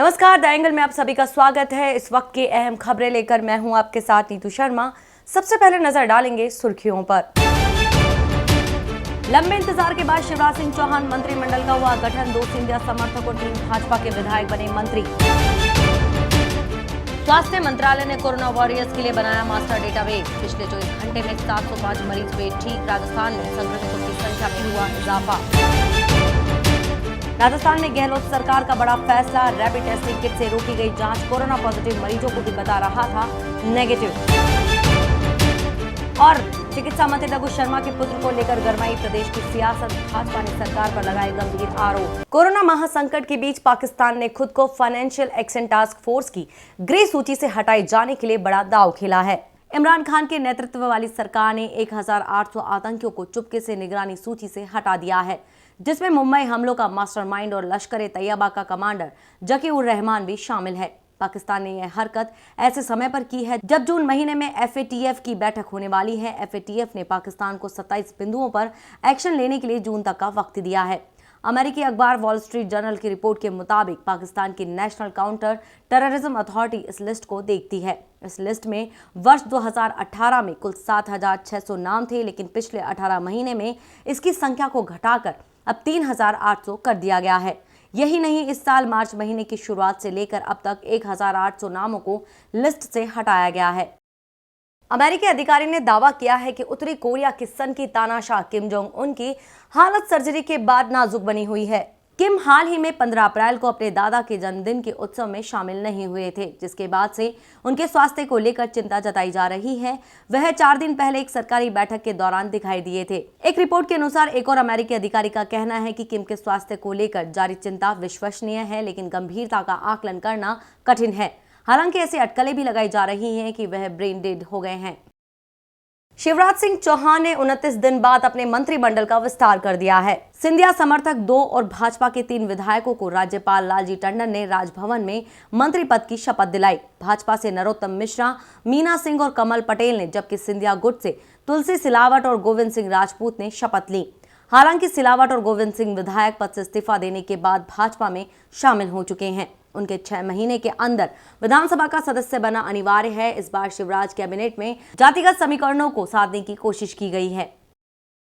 नमस्कार, the angle में आप सभी का स्वागत है। इस वक्त की अहम खबरें लेकर मैं हूं आपके साथ नीतू शर्मा। सबसे पहले नजर डालेंगे सुर्खियों पर। लंबे इंतजार के बाद शिवराज सिंह चौहान मंत्रिमंडल का हुआ गठन। 2 सिंधिया समर्थक और 3 भाजपा के विधायक बने मंत्री। स्वास्थ्य मंत्रालय ने कोरोना वॉरियर्स के लिए बनाया मास्टर डेटाबेस। पिछले 24 घंटे में 705 मरीज हुए ठीक। राजस्थान में संक्रमितों की संख्या में हुआ इजाफा। राजस्थान में गहलोत सरकार का बड़ा फैसला। रैपिड टेस्टिंग किट से रोकी गई जांच। कोरोना पॉजिटिव मरीजों को भी बता रहा था नेगेटिव। और चिकित्सा मंत्री रघु शर्मा के पुत्र को लेकर गरमाई प्रदेश की सियासत। भाजपा ने सरकार पर लगाए गंभीर आरोप। कोरोना महासंकट के बीच पाकिस्तान ने खुद को फाइनेंशियल एक्शन टास्क फोर्स की ग्रे सूची से हटाए जाने के लिए बड़ा दांव खेला है। इमरान खान के नेतृत्व वाली सरकार ने 1800 आतंकियों को चुपके से निगरानी सूची से हटा दिया है, जिसमें मुंबई हमलों का मास्टरमाइंड और लश्कर ए तैयबा का कमांडर जकीउर रहमान भी शामिल है। पाकिस्तान ने यह हरकत ऐसे समय पर की है जब जून महीने में FATF की बैठक होने वाली है। FATF ने पाकिस्तान को 27 बिंदुओं पर एक्शन लेने के लिए जून तक का वक्त दिया है। अमेरिकी अखबार वॉल स्ट्रीट जर्नल की रिपोर्ट के मुताबिक पाकिस्तान की नेशनल काउंटर टेररिज्म अथॉरिटी इस लिस्ट को देखती है। इस लिस्ट में वर्ष 2018 में कुल 7,600 नाम थे, लेकिन पिछले 18 महीने में इसकी संख्या को घटाकर अब 3,800 कर दिया गया है। यही नहीं, इस साल मार्च महीने की शुरुआत से लेकर अब तक 1,800 नामों को लिस्ट से हटाया गया है। अमेरिकी अधिकारी ने दावा किया है कि उत्तरी कोरिया के सन की तानाशाह किम जोंग उन की हालत सर्जरी के बाद नाजुक बनी हुई है। किम हाल ही में 15 अप्रैल को अपने दादा के जन्मदिन के उत्सव में शामिल नहीं हुए थे, जिसके बाद से उनके स्वास्थ्य को लेकर चिंता जताई जा रही है। वह 4 दिन पहले एक सरकारी बैठक के दौरान दिखाई दिए थे। एक रिपोर्ट के अनुसार एक और अमेरिकी अधिकारी का कहना है कि किम के स्वास्थ्य को लेकर जारी चिंता विश्वसनीय है, लेकिन गंभीरता का आकलन करना कठिन है। हालांकि ऐसी अटकलें भी लगाई जा रही हैं कि वह ब्रेन डेड हो गए हैं। शिवराज सिंह चौहान ने 29 दिन बाद अपने मंत्रिमंडल का विस्तार कर दिया है। सिंधिया समर्थक 2 और भाजपा के 3 विधायकों को राज्यपाल लालजी टंडन ने राजभवन में मंत्री पद की शपथ दिलाई। भाजपा से नरोत्तम मिश्रा, मीना सिंह और कमल पटेल ने, जबकि सिंधिया गुट से तुलसी सिलावट और गोविंद सिंह राजपूत ने शपथ ली। हालांकि सिलावट और गोविंद सिंह विधायक पद से इस्तीफा देने के बाद भाजपा में शामिल हो चुके हैं। उनके 6 महीने के अंदर विधानसभा का सदस्य बना अनिवार्य है। इस बार शिवराज कैबिनेट में जातिगत समीकरणों को साधने की कोशिश की गई है।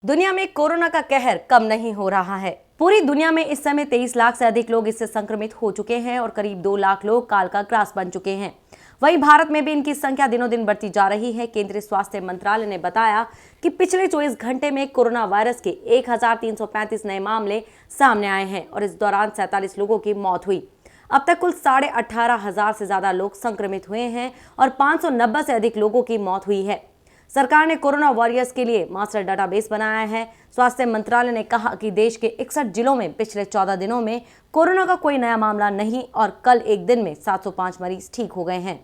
दुनिया में कोरोना का कहर कम नहीं हो रहा है। पूरी दुनिया में इस समय 23 लाख से अधिक लोग इससे संक्रमित हो चुके हैं और करीब 2 लाख लोग काल का ग्रास बन चुके हैं। वहीं भारत में भी इनकी संख्या दिनों दिन बढ़ती जा रही है। केंद्रीय स्वास्थ्य मंत्रालय ने बताया कि पिछले 24 घंटे में कोरोना वायरस के 1,335 नए मामले सामने आए हैं और इस दौरान 47 लोगों की मौत हुई। अब तक कुल 18,500 से ज्यादा लोग संक्रमित हुए हैं और 590 से अधिक लोगों की मौत हुई है। सरकार ने कोरोना वॉरियर्स के लिए मास्टर डाटाबेस बनाया है। स्वास्थ्य मंत्रालय ने कहा कि देश के 61 जिलों में पिछले 14 दिनों में कोरोना का कोई नया मामला नहीं और कल एक दिन में 705 मरीज ठीक हो गए हैं।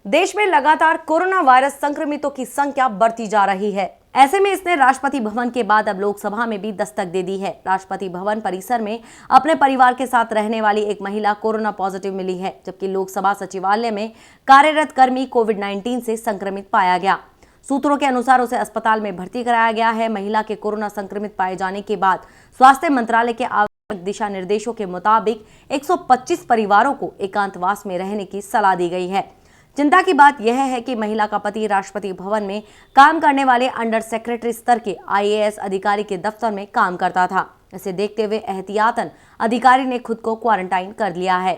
देश में लगातार कोरोना वायरस संक्रमितों की संख्या बढ़ती जा रही है। ऐसे में इसने राष्ट्रपति भवन के बाद अब लोकसभा में भी दस्तक दे दी है। राष्ट्रपति भवन परिसर में अपने परिवार के साथ रहने वाली एक महिला कोरोना पॉजिटिव मिली है, जबकि लोकसभा सचिवालय में कार्यरत कर्मी कोविड-19 से संक्रमित पाया गया। सूत्रों के अनुसार उसे अस्पताल में भर्ती कराया गया है। महिला के कोरोना संक्रमित पाए जाने के बाद स्वास्थ्य मंत्रालय के आवश्यक दिशा निर्देशों के मुताबिक 125 परिवारों को एकांतवास में रहने की सलाह दी गई है। चिंता की बात यह है कि महिला का पति राष्ट्रपति भवन में काम करने वाले अंडर सेक्रेटरी स्तर के IAS अधिकारी के दफ्तर में काम करता था। इसे देखते हुए एहतियातन अधिकारी ने खुद को क्वारंटाइन कर लिया है।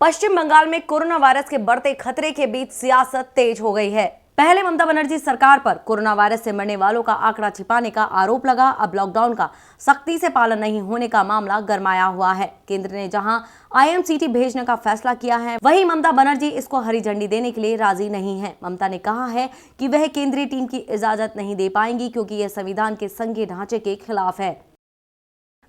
पश्चिम बंगाल में कोरोना वायरस के बढ़ते खतरे के बीच सियासत तेज हो गई है। पहले ममता बनर्जी सरकार पर कोरोना वायरस से मरने वालों का आंकड़ा छिपाने का आरोप लगा। अब लॉकडाउन का सख्ती से पालन नहीं होने का मामला गरमाया हुआ है। केंद्र ने जहां IMCT भेजने का फैसला किया है, वहीं ममता बनर्जी इसको हरी झंडी देने के लिए राजी नहीं है। ममता ने कहा है कि वह केंद्रीय टीम की इजाजत नहीं दे पाएंगी क्योंकि यह संविधान के संघीय ढांचे के खिलाफ है।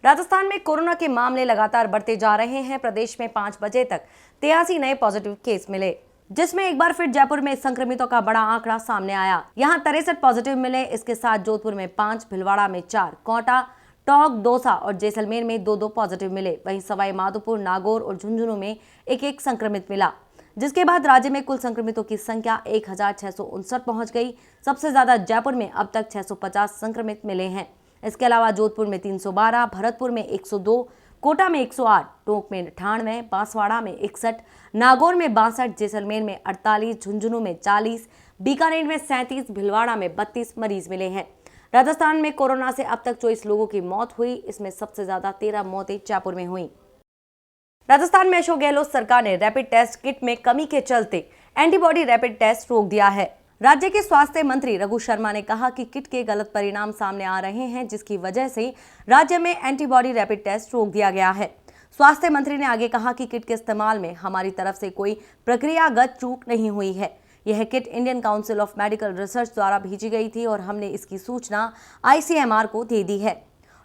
राजस्थान में कोरोना के मामले लगातार बढ़ते जा रहे हैं। प्रदेश में 5 बजे तक 83 नए पॉजिटिव केस मिले, जिसमें एक बार फिर जयपुर में संक्रमितों का बड़ा आंकड़ा सामने आया। यहां 63 पॉजिटिव मिले। इसके साथ जोधपुर में 5, भिलवाड़ा में 4, कोटा, टोंक, दौसा और जैसलमेर में 2-2 पॉजिटिव मिले। वहीं सवाई माधोपुर, नागौर और झुंझुनू में 1-1 संक्रमित मिला, जिसके बाद राज्य में कुल संक्रमितों की संख्या 1,659 पहुंच गई। सबसे ज्यादा जयपुर में अब तक 650 संक्रमित मिले हैं। इसके अलावा जोधपुर में 312, भरतपुर में 102, कोटा में 108, टोंक में 98, बांसवाड़ा में 61, नागौर में 62, जैसलमेर में 48, झुंझुनू में 40, बीकानेर में 37, भीलवाड़ा में 32 मरीज मिले हैं। राजस्थान में कोरोना से अब तक 24 लोगों की मौत हुई। इसमें सबसे ज्यादा 13 मौतें जयपुर में हुई। राजस्थान में अशोक गहलोत सरकार ने रैपिड टेस्ट किट में कमी के चलते एंटीबॉडी रैपिड टेस्ट रोक दिया है। राज्य के स्वास्थ्य मंत्री रघु शर्मा ने कहा कि किट के गलत परिणाम सामने आ रहे हैं, जिसकी वजह से राज्य में एंटीबॉडी रैपिड टेस्ट रोक दिया गया है। स्वास्थ्य मंत्री ने आगे कहा कि किट के इस्तेमाल में हमारी तरफ से कोई प्रक्रियागत चूक नहीं हुई है। यह kit Indian council of medical research द्वारा भेजी गई थी और हमने इसकी सूचना ICMR को दे दी है।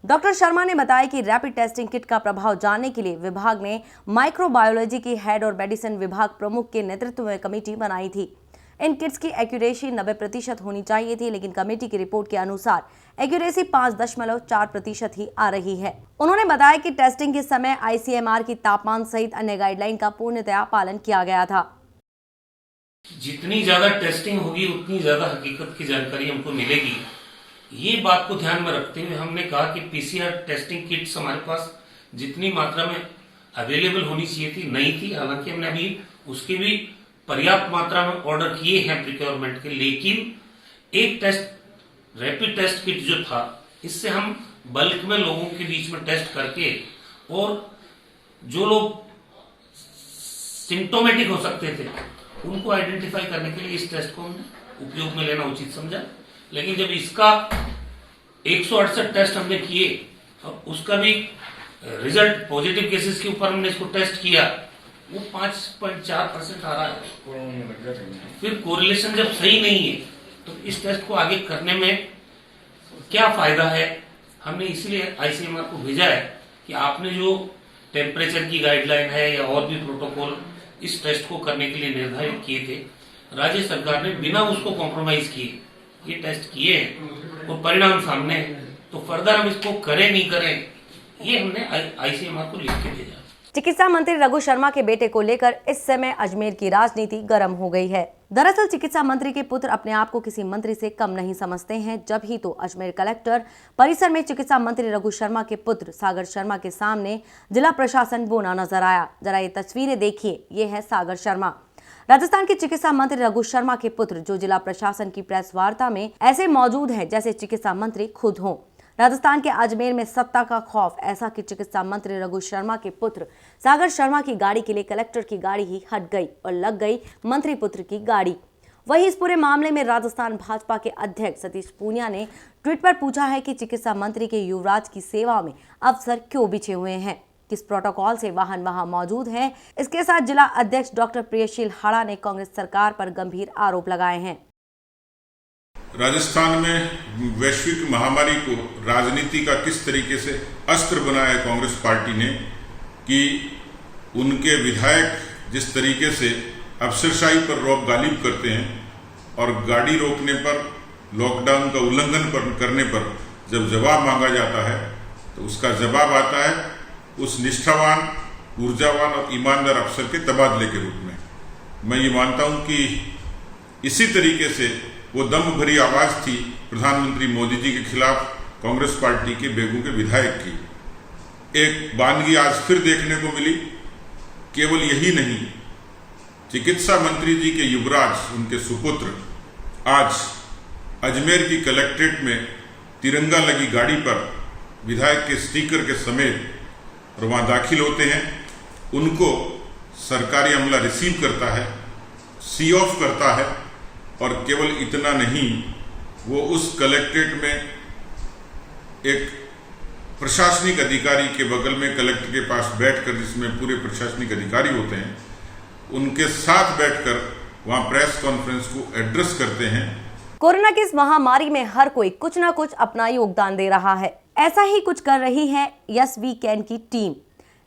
डॉक्टर शर्मा ने बताया कि रैपिड टेस्टिंग किट का प्रभाव जानने के लिए विभाग ने माइक्रोबायोलॉजी की हेड और मेडिसिन विभाग प्रमुख के नेतृत्व में कमेटी बनाई थी। इन किट्स की एक्यूरेसी 90% होनी चाहिए थी, लेकिन कमेटी की रिपोर्ट के अनुसार एक्यूरेसी 5.4% ही आ रही है। उन्होंने बताया कि टेस्टिंग के समय ICMR की तापमान सहित अन्य गाइडलाइन का पूर्णतया पालन किया गया था। जितनी ज्यादा टेस्टिंग होगी उतनी ज्यादा हकीकत की जानकारी हमको मिलेगी। ये बात को ध्यान में रखते हुए हमने कहा कि PCR टेस्टिंग किट्स हमारे पास जितनी मात्रा में अवेलेबल होनी चाहिए थी नहीं थी। हालांकि हमने अभी उसके भी पर्याप्त मात्रा में ऑर्डर किए हैं प्रिक्योरमेंट के, लेकिन एक टेस्ट रैपिड टेस्ट किट जो था, इससे हम बल्क में लोगों के बीच में टेस्ट करके और जो लोग सिम्टोमेटिक हो सकते थे उनको आइडेंटिफाई करने के लिए इस टेस्ट को हमने उपयोग में लेना उचित समझा। लेकिन जब इसका 168 टेस्ट हमने किए और उसका भी रिजल्ट पॉजिटिव केसेस के ऊपर हमने इसको टेस्ट किया, वो 5.4% आ रहा है। फिर कोरिलेशन जब सही नहीं है तो इस टेस्ट को आगे करने में क्या फायदा है। हमने इसलिए ICMR को भेजा है कि आपने जो टेम्परेचर की गाइडलाइन है या और भी प्रोटोकॉल इस टेस्ट को करने के लिए निर्धारित किए थे, राज्य सरकार ने बिना उसको कॉम्प्रोमाइज किए ये टेस्ट किए हैं और परिणाम सामने है। तो फर्दर हम इसको करें नहीं करें, ये हमने ICMR को लिख के भेजा। चिकित्सा मंत्री रघु शर्मा के बेटे को लेकर इस समय अजमेर की राजनीति गर्म हो गई है। दरअसल चिकित्सा मंत्री के पुत्र अपने आप को किसी मंत्री से कम नहीं समझते हैं। जब ही तो अजमेर कलेक्टर परिसर में चिकित्सा मंत्री रघु शर्मा के पुत्र सागर शर्मा के सामने जिला प्रशासन बोना नजर आया। जरा ये तस्वीरें देखिए, ये है सागर शर्मा। राजस्थान के चिकित्सा मंत्री रघु शर्मा के पुत्र जो जिला प्रशासन की प्रेस वार्ता में ऐसे मौजूद हैं जैसे चिकित्सा मंत्री खुद हों। राजस्थान के अजमेर में सत्ता का खौफ ऐसा कि चिकित्सा मंत्री रघु शर्मा के पुत्र सागर शर्मा की गाड़ी के लिए कलेक्टर की गाड़ी ही हट गई और लग गई मंत्री पुत्र की गाड़ी। वहीं इस पूरे मामले में राजस्थान भाजपा के अध्यक्ष सतीश पूनिया ने ट्वीट पर पूछा है कि चिकित्सा मंत्री के युवराज की सेवा में अफसर क्यों बिछे हुए हैं, किस प्रोटोकॉल से वाहन वहां मौजूद है। इसके साथ जिला अध्यक्ष डॉक्टर प्रियशील हाड़ा ने कांग्रेस सरकार पर गंभीर आरोप लगाए हैं। राजस्थान में वैश्विक महामारी को राजनीति का किस तरीके से अस्त्र बनाया है कांग्रेस पार्टी ने, कि उनके विधायक जिस तरीके से अफसरशाही पर रौब गालिब करते हैं और गाड़ी रोकने पर, लॉकडाउन का उल्लंघन करने पर जब जवाब मांगा जाता है तो उसका जवाब आता है उस निष्ठावान, ऊर्जावान और ईमानदार अफसर के तबादले के रूप में। मैं ये मानता हूं कि इसी तरीके से वो दम भरी आवाज थी प्रधानमंत्री मोदी जी के खिलाफ कांग्रेस पार्टी के बेगू के विधायक की। एक बानगी आज फिर देखने को मिली। केवल यही नहीं, चिकित्सा मंत्री जी के युवराज, उनके सुपुत्र, आज अजमेर की कलेक्ट्रेट में तिरंगा लगी गाड़ी पर विधायक के स्टिकर के समेत और वहां दाखिल होते हैं। उनको सरकारी अमला रिसीव करता है, सी ऑफ करता है और केवल इतना नहीं, वो उस कलेक्ट्रेट में एक प्रशासनिक अधिकारी के बगल में कलेक्टर के पास बैठकर, जिसमें पूरे प्रशासनिक अधिकारी होते हैं, उनके साथ बैठकर वहां प्रेस कॉन्फ्रेंस को एड्रेस करते हैं। कोरोना की इस महामारी में हर कोई कुछ न कुछ अपना योगदान दे रहा है। ऐसा ही कुछ कर रही है यस वी कैन की टीम।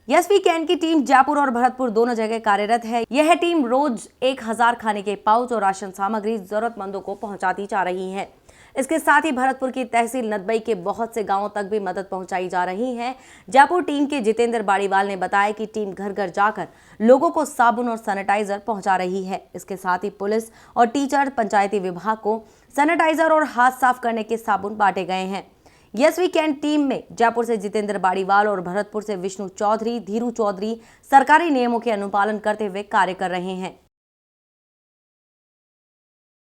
यस वी कैन की टीम जयपुर और भरतपुर दोनों जगह कार्यरत है। यह टीम रोज 1000 खाने के पाउच और राशन सामग्री जरूरतमंदों को पहुंचाती जा रही है। इसके साथ ही भरतपुर की तहसील नदबई के बहुत से गांवों तक भी मदद पहुंचाई जा रही है। जयपुर टीम के जितेंद्र बाड़ीवाल ने बताया कि टीम घर घर जाकर लोगों को साबुन और सैनिटाइजर पहुंचा रही है। इसके साथ ही पुलिस और टीचर, पंचायती विभाग को सैनिटाइजर और हाथ साफ करने के साबुन बांटे गए हैं। यस वीकेंड टीम में जयपुर से जितेंद्र बाड़ीवाल और भरतपुर से विष्णु चौधरी, धीरू चौधरी सरकारी नियमों के अनुपालन करते हुए कार्य कर रहे हैं।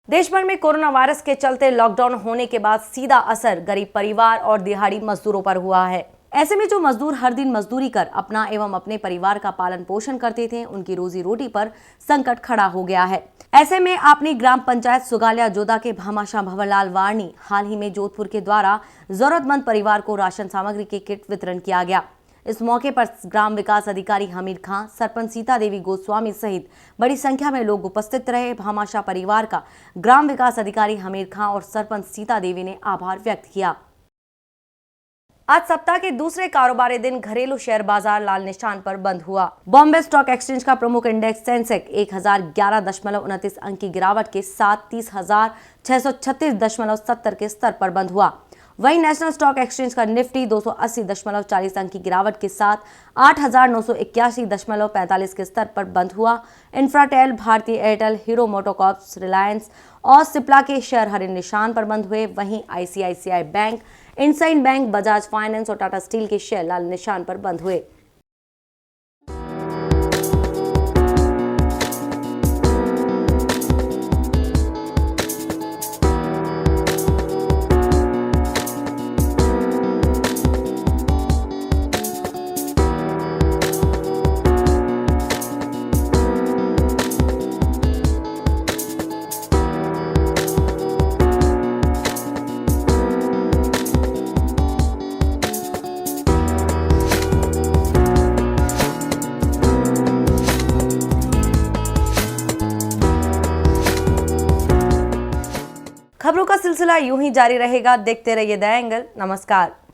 देश भर में कोरोना वायरस के चलते लॉकडाउन होने के बाद सीधा असर गरीब परिवार और दिहाड़ी मजदूरों पर हुआ है। ऐसे में जो मजदूर हर दिन मजदूरी कर अपना एवं अपने परिवार का पालन पोषण करते थे, उनकी रोजी रोटी पर संकट खड़ा हो गया है। ऐसे में अपनी ग्राम पंचायत सुगालिया जोधा के भामाशाह भंवरलाल वार्नी हाल ही में जोधपुर के द्वारा जरूरतमंद परिवार को राशन सामग्री के किट वितरण किया गया। इस मौके पर ग्राम विकास अधिकारी हमीर खां, सरपंच सीता देवी गोस्वामी सहित बड़ी संख्या में लोग उपस्थित रहे। भामाशाह परिवार का ग्राम विकास अधिकारी हमीर खां और सरपंच सीता देवी ने आभार व्यक्त किया। आज सप्ताह के दूसरे कारोबारी दिन घरेलू शेयर बाजार लाल निशान पर बंद हुआ। बॉम्बे स्टॉक एक्सचेंज का प्रमुख इंडेक्स सेंसेक्स 1011.29 अंक की गिरावट के साथ 30,636.70 के स्तर पर बंद हुआ। वहीं नेशनल स्टॉक एक्सचेंज का निफ्टी 280.40 अंक की गिरावट के साथ 8,981.45 के स्तर पर बंद हुआ। इंफ्राटेल, भारतीय एयरटेल, हीरो मोटोकॉर्प्स, रिलायंस और सिप्ला के शेयर हरे निशान पर बंद हुए। वहीं ICICI bank, IndusInd bank, Bajaj finance और टाटा स्टील के शेयर लाल निशान पर बंद हुए। खबरों का सिलसिला यूं ही जारी रहेगा। देखते रहिए द एंगल। नमस्कार।